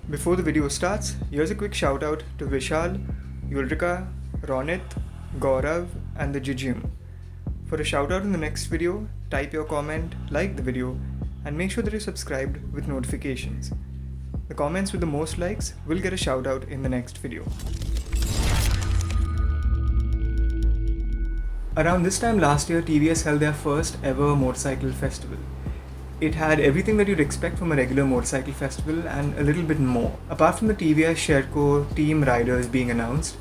Before the video starts, here's a quick shout out to Vishal, Yulrika, Ronit, Gaurav, and the Jijum. For a shout out in the next video, type your comment, like the video, and make sure that you're subscribed with notifications. The comments with the most likes will get a shout out in the next video. Around this time last year, TVS held their first ever motorcycle festival. It had everything that you'd expect from a regular motorcycle festival and a little bit more. Apart from the TVS Sherco team riders being announced,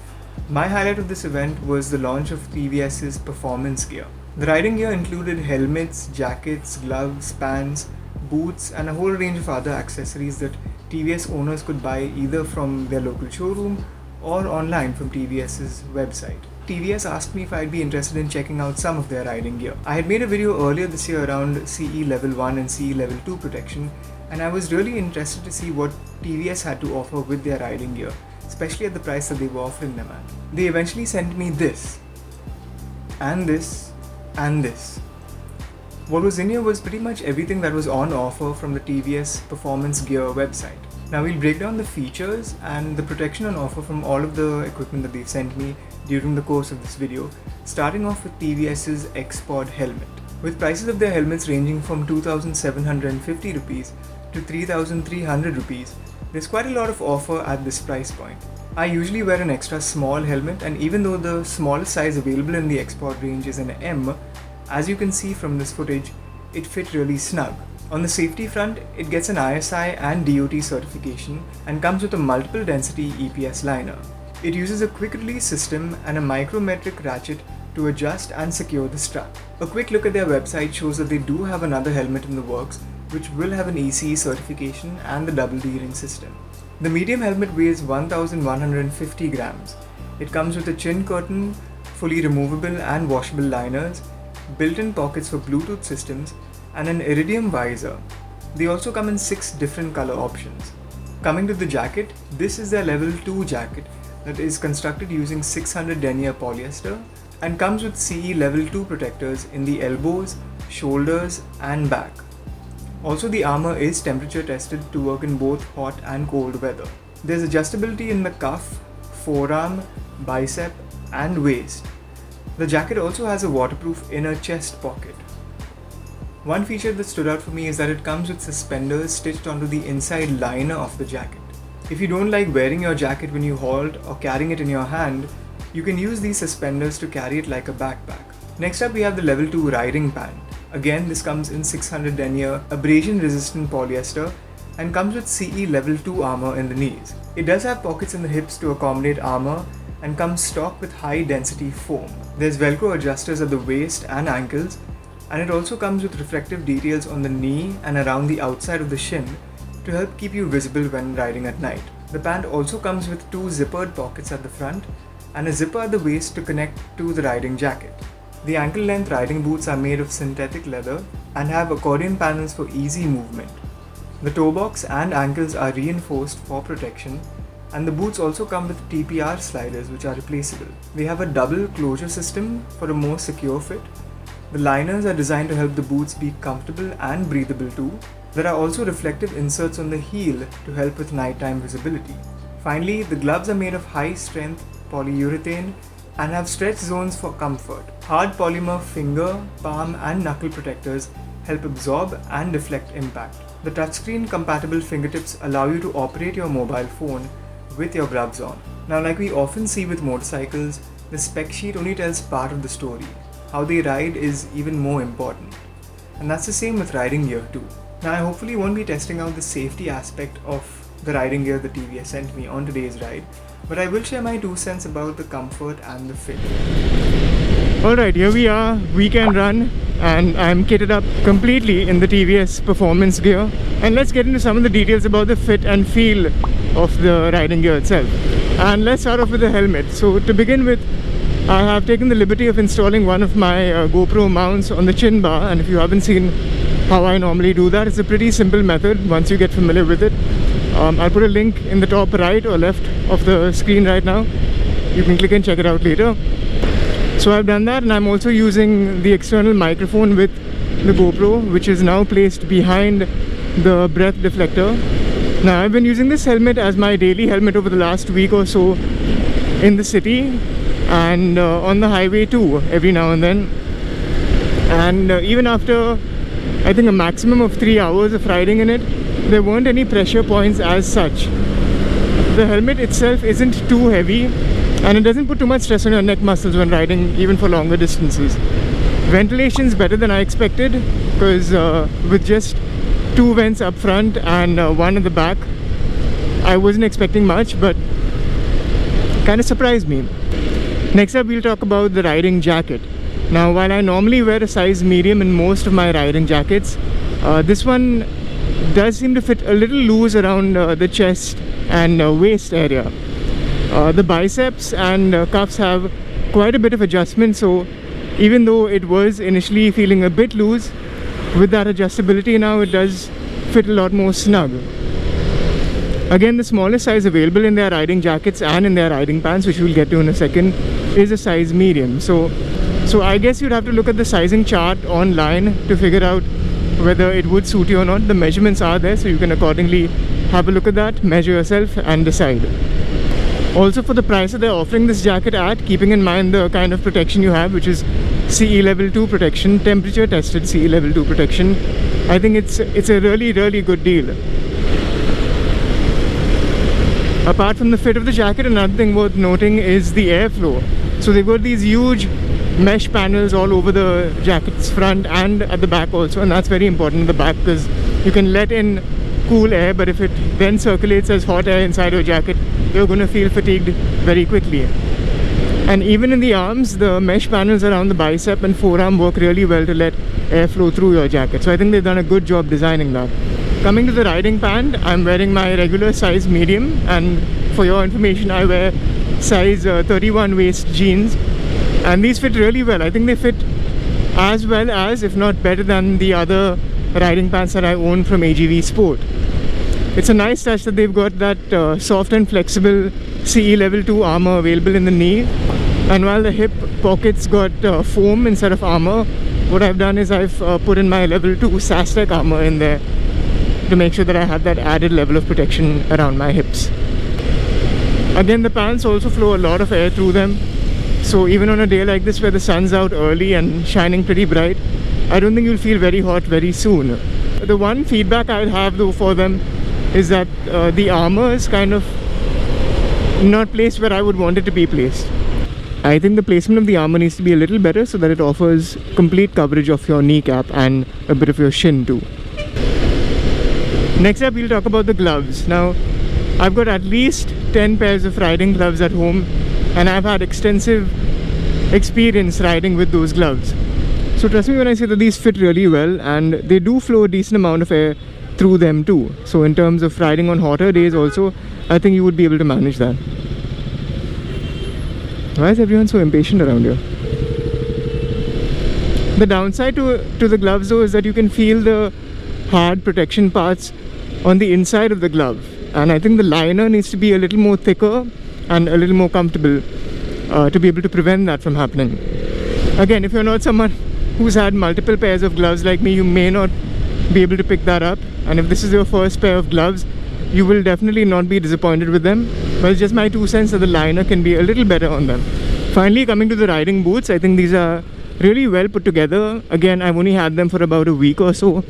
my highlight of this event was the launch of TVS's performance gear. The riding gear included helmets, jackets, gloves, pants, boots, and a whole range of other accessories that TVS owners could buy either from their local showroom or online from TVS's website. TVS asked me if I'd be interested in checking out some of their riding gear. I had made a video earlier this year around CE Level 1 and CE Level 2 protection, and I was really interested to see what TVS had to offer with their riding gear, especially at the price that they were offering them at. They eventually sent me this, and this, and this. What was in here was pretty much everything that was on offer from the TVS Performance Gear website. Now we'll break down the features and the protection on offer from all of the equipment that they've sent me during the course of this video, starting off with TVS's X-Pod helmet. With prices of their helmets ranging from 2,750 rupees to 3,300 rupees, there's quite a lot of offer at this price point. I usually wear an extra small helmet, and even though the smallest size available in the X-Pod range is an M, as you can see from this footage, it fit really snug. On the safety front, it gets an ISI and DOT certification and comes with a multiple density EPS liner. It uses a quick release system and a micrometric ratchet to adjust and secure the strap. A quick look at their website shows that they do have another helmet in the works which will have an ECE certification and the double D-ring system. The medium helmet weighs 1,150 grams. It comes with a chin curtain, fully removable and washable liners, built-in pockets for Bluetooth systems, and an iridium visor. They also come in 6 different color options. Coming to the jacket, this is their level 2 jacket that is constructed using 600 denier polyester and comes with CE level 2 protectors in the elbows, shoulders and back. Also, the armor is temperature tested to work in both hot and cold weather. There's adjustability in the cuff, forearm, bicep and waist. The jacket also has a waterproof inner chest pocket. One feature that stood out for me is that it comes with suspenders stitched onto the inside liner of the jacket. If you don't like wearing your jacket when you halt or carrying it in your hand, you can use these suspenders to carry it like a backpack. Next up we have the level 2 riding pant. Again, this comes in 600 denier abrasion resistant polyester and comes with CE level 2 armor in the knees. It does have pockets in the hips to accommodate armor and comes stocked with high density foam. There's velcro adjusters at the waist and ankles, and it also comes with reflective details on the knee and around the outside of the shin to help keep you visible when riding at night. The pant also comes with 2 zippered pockets at the front and a zipper at the waist to connect to the riding jacket. The ankle length riding boots are made of synthetic leather and have accordion panels for easy movement. The toe box and ankles are reinforced for protection, and the boots also come with TPR sliders which are replaceable. They have a double closure system for a more secure fit. The liners are designed to help the boots be comfortable and breathable too. There are also reflective inserts on the heel to help with nighttime visibility. Finally, the gloves are made of high-strength polyurethane and have stretch zones for comfort. Hard polymer finger, palm and knuckle protectors help absorb and deflect impact. The touchscreen compatible fingertips allow you to operate your mobile phone with your gloves on. Now, like we often see with motorcycles, the spec sheet only tells part of the story. How they ride is even more important. And that's the same with riding gear too. Now, I hopefully won't be testing out the safety aspect of the riding gear the TVS sent me on today's ride, but I will share my 2 cents about the comfort and the fit. Alright, here we are, weekend run, and I'm kitted up completely in the TVS performance gear. And let's get into some of the details about the fit and feel of the riding gear itself. And let's start off with the helmet. So to begin with, I have taken the liberty of installing one of my GoPro mounts on the chin bar, and if you haven't seen how I normally do that, it's a pretty simple method once you get familiar with it. I'll put a link in the top right or left of the screen right now. You can click and check it out later. So I've done that, and I'm also using the external microphone with the GoPro, which is now placed behind the breath deflector. Now, I've been using this helmet as my daily helmet over the last week or so in the city and on the highway too, every now and then. And even after, I think, a maximum of 3 hours of riding in it, there weren't any pressure points as such. The helmet itself isn't too heavy and it doesn't put too much stress on your neck muscles when riding, even for longer distances. Ventilation's better than I expected, because with just 2 vents up front and 1 at the back, I wasn't expecting much, but kind of surprised me. Next up, we'll talk about the riding jacket. Now, while I normally wear a size medium in most of my riding jackets, this one does seem to fit a little loose around the chest and waist area. The biceps and cuffs have quite a bit of adjustment, so even though it was initially feeling a bit loose, with that adjustability now it does fit a lot more snug. Again, the smallest size available in their riding jackets and in their riding pants, which we'll get to in a second, is a size medium. So I guess you'd have to look at the sizing chart online to figure out whether it would suit you or not. The measurements are there, so you can accordingly have a look at that, measure yourself and decide. Also, for the price that they're offering this jacket at, keeping in mind the kind of protection you have, which is CE level 2 protection, temperature tested CE level 2 protection, I think it's a really good deal. Apart from the fit of the jacket, another thing worth noting is the airflow. So they've got these huge mesh panels all over the jacket's front and at the back also, and that's very important in the back because you can let in cool air, but if it then circulates as hot air inside your jacket, you're going to feel fatigued very quickly. And even in the arms, the mesh panels around the bicep and forearm work really well to let air flow through your jacket. So I think they've done a good job designing that. Coming to the riding pant, I'm wearing my regular size medium, and for your information, I wear size 31 waist jeans, and these fit really well. I think they fit as well as, if not better than, the other riding pants that I own from AGV Sport. It's a nice touch that they've got that soft and flexible CE level 2 armor available in the knee, and while the hip pockets got foam instead of armor, what I've done is I've put in my level 2 SASTEC armor in there to make sure that I have that added level of protection around my hips. Again, the pants also flow a lot of air through them, so even on a day like this where the sun's out early and shining pretty bright, I don't think you'll feel very hot very soon. The one feedback I'd have though for them is that the armor is kind of not placed where I would want it to be placed. I think the placement of the armor needs to be a little better so that it offers complete coverage of your kneecap and a bit of your shin too. Next up, we'll talk about the gloves. Now, I've got at least 10 pairs of riding gloves at home, and I've had extensive experience riding with those gloves. So trust me when I say that these fit really well, and they do flow a decent amount of air through them too. So in terms of riding on hotter days also, I think you would be able to manage that. Why is everyone so impatient around here? The downside to the gloves though is that you can feel the hard protection parts on the inside of the glove, and I think the liner needs to be a little more thicker and a little more comfortable to be able to prevent that from happening. Again, if you're not someone who's had multiple pairs of gloves like me, you may not be able to pick that up, and if this is your first pair of gloves, you will definitely not be disappointed with them. But it's just my 2 cents that the liner can be a little better on them. Finally, coming to the riding boots, I think these are really well put together. Again, I've only had them for about a week or so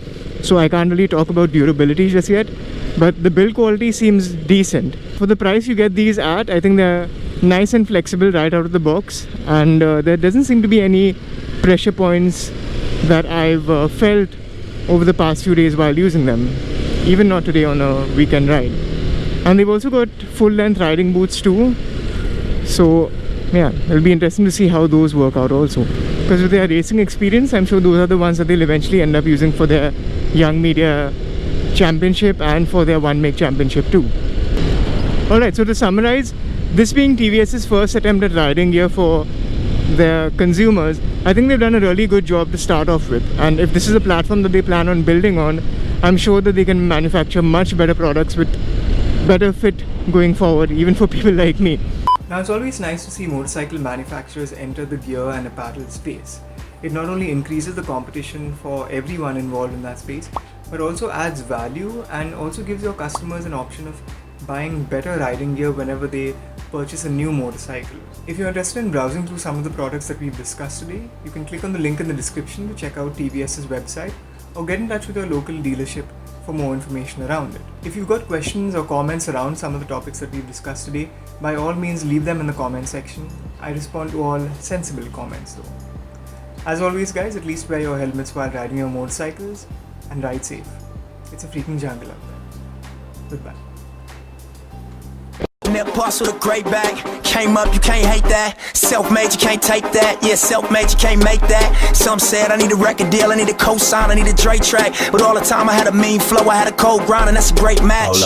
I can't really talk about durability just yet, but the build quality seems decent. For the price you get these at, I think they're nice and flexible right out of the box, and there doesn't seem to be any pressure points that I've felt over the past few days while using them, even not today on a weekend ride. And they've also got full length riding boots too, so yeah, it'll be interesting to see how those work out also, because with their racing experience, I'm sure those are the ones that they'll eventually end up using for their Young Media Championship and for their One Make Championship too. Alright, so to summarize, this being TVS's first attempt at riding gear for their consumers, I think they've done a really good job to start off with, and if this is a platform that they plan on building on, I'm sure that they can manufacture much better products with better fit going forward, even for people like me. Now, it's always nice to see motorcycle manufacturers enter the gear and apparel space. It not only increases the competition for everyone involved in that space, but also adds value and also gives your customers an option of buying better riding gear whenever they purchase a new motorcycle. If you're interested in browsing through some of the products that we've discussed today, you can click on the link in the description to check out TVS's website or get in touch with your local dealership for more information around it. If you've got questions or comments around some of the topics that we've discussed today, by all means leave them in the comment section. I respond to all sensible comments though. As always guys, at least wear your helmets while riding your motorcycles and ride safe. It's a freaking jungle out there. Goodbye. That boss with a great bag, came up, you can't hate that. Self-made, you can't take that. Yeah, self-made, you can't make that. Some said I need a record deal, I need a co-sign, I need a Dre track. But all the time I had a mean flow, I had a cold grind, and that's a great match.